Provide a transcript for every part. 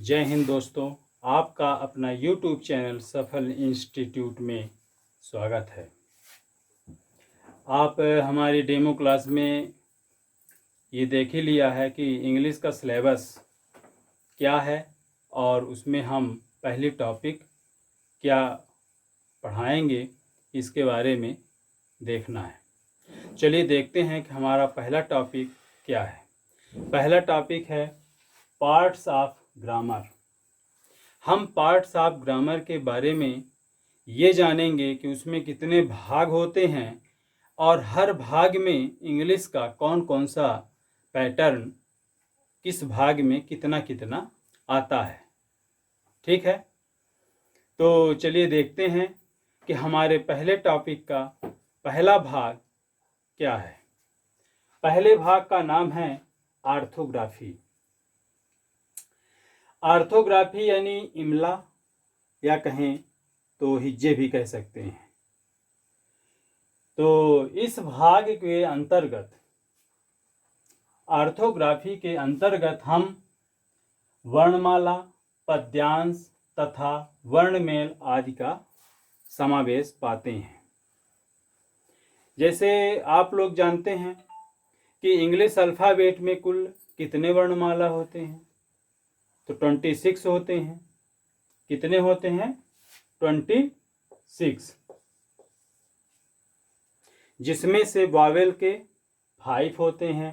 जय हिंद दोस्तों, आपका अपना YouTube चैनल सफल इंस्टीट्यूट में स्वागत है। आप हमारी डेमो क्लास में ये देख ही लिया है कि इंग्लिश का सिलेबस क्या है और उसमें हम पहली टॉपिक क्या पढ़ाएंगे इसके बारे में देखना है। चलिए देखते हैं कि हमारा पहला टॉपिक क्या है। पहला टॉपिक है पार्ट्स ऑफ ग्रामर। हम पार्ट्स ऑफ ग्रामर के बारे में ये जानेंगे कि उसमें कितने भाग होते हैं और हर भाग में इंग्लिश का कौन कौन सा पैटर्न किस भाग में कितना कितना आता है। ठीक है, तो चलिए देखते हैं कि हमारे पहले टॉपिक का पहला भाग क्या है। पहले भाग का नाम है ऑर्थोग्राफी। ऑर्थोग्राफी यानी इमला या कहें तो हिज्जे भी कह सकते हैं। तो इस भाग के अंतर्गत ऑर्थोग्राफी के अंतर्गत हम वर्णमाला, पद्यांश तथा वर्णमेल आदि का समावेश पाते हैं। जैसे आप लोग जानते हैं कि इंग्लिश अल्फ़ाबेट में कुल कितने वर्णमाला होते हैं, तो 26 होते हैं। कितने होते हैं? 26, जिसमें से वावेल के 5 होते हैं।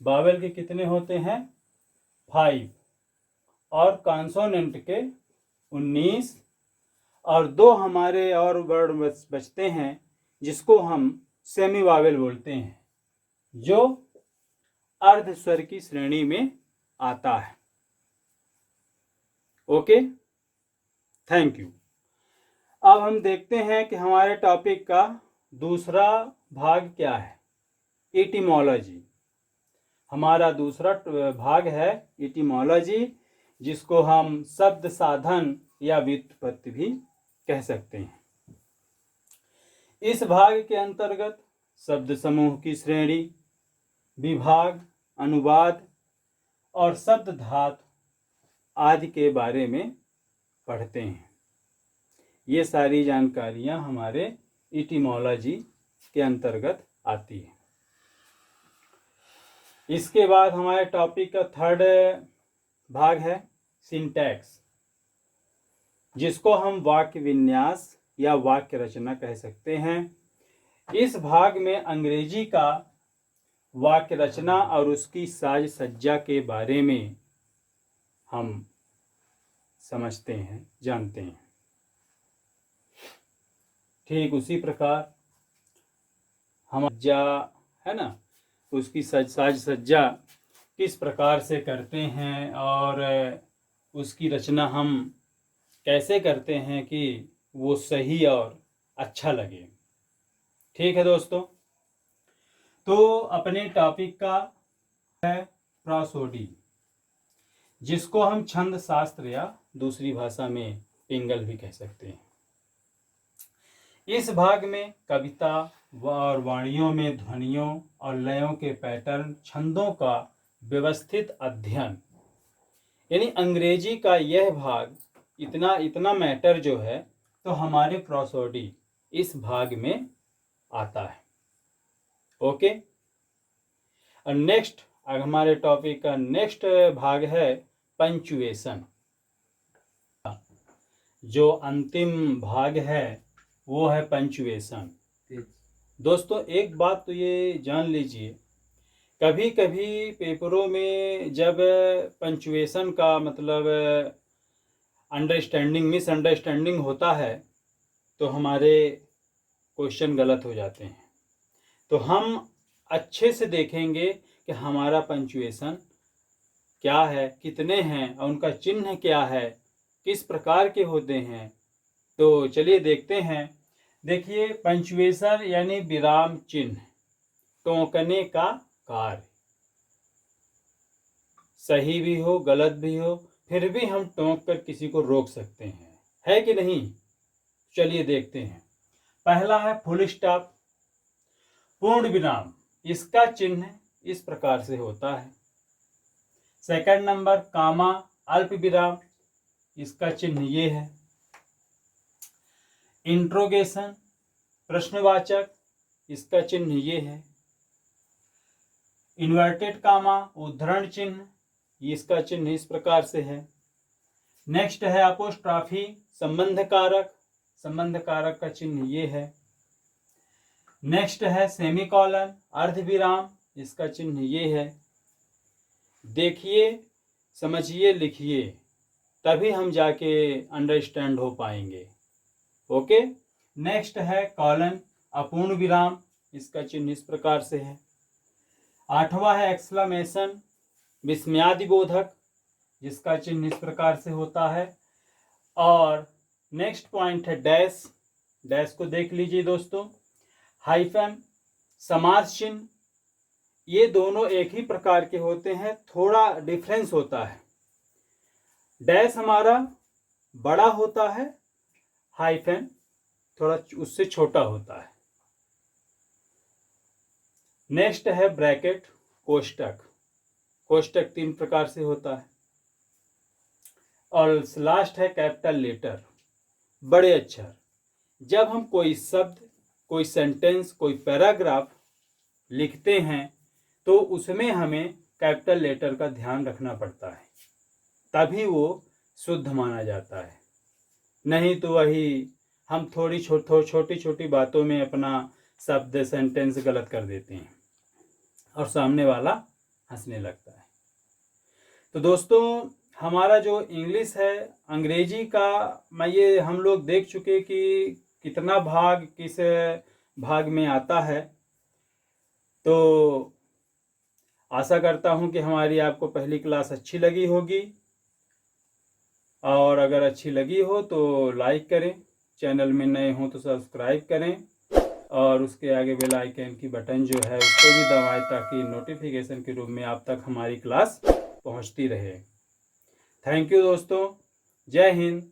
वावेल के कितने होते हैं? 5। और कॉन्सोनेंट के 19 और 2 हमारे और वर्ड बचते हैं जिसको हम सेमी वावेल बोलते हैं, जो अर्ध स्वर की श्रेणी में आता है। Okay, thank you. अब हम देखते हैं कि हमारे टॉपिक का दूसरा भाग क्या है। इटिमोलॉजी। हमारा दूसरा भाग है इटिमोलॉजी, जिसको हम शब्द साधन या व्युत्पत्ति भी कह सकते हैं। इस भाग के अंतर्गत शब्द समूह की श्रेणी, विभाग, अनुवाद और शब्द धातु आदि के बारे में पढ़ते हैं। ये सारी जानकारियां हमारे इटिमोलॉजी के अंतर्गत आती है। इसके बाद हमारे टॉपिक का थर्ड भाग है सिंटैक्स, जिसको हम वाक्य विन्यास या वाक्य रचना कह सकते हैं। इस भाग में अंग्रेजी का वाक्य रचना और उसकी साज सज्जा के बारे में हम समझते हैं, जानते हैं। ठीक उसी प्रकार हम है ना, उसकी साज सज्जा किस प्रकार से करते हैं और उसकी रचना हम कैसे करते हैं कि वो सही और अच्छा लगे। ठीक है दोस्तों, तो अपने टॉपिक का है प्रोसोडी, जिसको हम छंद शास्त्र या दूसरी भाषा में पिंगल भी कह सकते हैं। इस भाग में कविता और वाणियों में ध्वनियों और लयों के पैटर्न, छंदों का व्यवस्थित अध्ययन, यानी अंग्रेजी का यह भाग इतना मैटर जो है तो हमारे प्रोसोडी इस भाग में आता है। ओके, और नेक्स्ट हमारे टॉपिक का नेक्स्ट भाग है पंचुएशन। जो अंतिम भाग है वो है पंचुएशन। दोस्तों एक बात तो ये जान लीजिए, कभी कभी पेपरों में जब पंचुएशन का मतलब अंडरस्टैंडिंग मिसअंडरस्टैंडिंग होता है तो हमारे क्वेश्चन गलत हो जाते हैं। तो हम अच्छे से देखेंगे कि हमारा पंचुएशन क्या है, कितने हैं और उनका चिन्ह क्या है, किस प्रकार के होते हैं। तो चलिए देखते हैं। देखिए, पंचुएशन यानी विराम चिन्ह, टोकने का कार्य। सही भी हो गलत भी हो, फिर भी हम टोक कर किसी को रोक सकते हैं, है कि नहीं। चलिए देखते हैं। पहला है फुल स्टॉप, पूर्ण विराम। इसका चिन्ह इस प्रकार से होता है। सेकंड नंबर कामा अल्प विराम, इसका चिन्ह ये है। इंट्रोगेशन, प्रश्नवाचक, इसका चिन्ह ये है। इन्वर्टेड कामा, उद्धरण चिन्ह, इसका चिन्ह इस प्रकार से है। नेक्स्ट है अपोस्ट्रॉफी, संबंध कारक, संबंध कारक का चिन्ह ये है। नेक्स्ट है सेमीकॉलन, अर्धविराम, इसका चिन्ह ये है। देखिए, समझिए, लिखिए, तभी हम जाके अंडरस्टैंड हो पाएंगे। ओके। नेक्स्ट है कॉलन, अपूर्ण विराम, इसका चिन्ह इस प्रकार से है। 8वां है एक्सक्लेमेशन, विस्मयादिबोधक, जिसका चिन्ह इस प्रकार से होता है। और नेक्स्ट पॉइंट है डैश, डैश को देख लीजिए दोस्तों। हाइफन, समास चिन्ह, ये दोनों एक ही प्रकार के होते हैं, थोड़ा डिफरेंस होता है। डैश हमारा बड़ा होता है, हाइफन थोड़ा उससे छोटा होता है। नेक्स्ट है ब्रैकेट, कोष्टक, कोष्टक 3 प्रकार से होता है। और लास्ट है कैपिटल लेटर, बड़े अक्षर। जब हम कोई शब्द, कोई सेंटेंस, कोई पैराग्राफ लिखते हैं तो उसमें हमें कैपिटल लेटर का ध्यान रखना पड़ता है, तभी वो शुद्ध माना जाता है। नहीं तो वही हम थोड़ी छोटी छोटी बातों में अपना शब्द, सेंटेंस गलत कर देते हैं और सामने वाला हंसने लगता है। तो दोस्तों, हमारा जो इंग्लिश है, अंग्रेजी का, मैं ये हम लोग देख चुके कि कितना भाग किस भाग में आता है। तो आशा करता हूँ कि हमारी आपको पहली क्लास अच्छी लगी होगी, और अगर अच्छी लगी हो तो लाइक करें, चैनल में नए हों तो सब्सक्राइब करें, और उसके आगे बेल आइकन की बटन जो है उसको भी दबाएं, ताकि नोटिफिकेशन के रूप में आप तक हमारी क्लास पहुंचती रहे। थैंक यू दोस्तों, जय हिंद।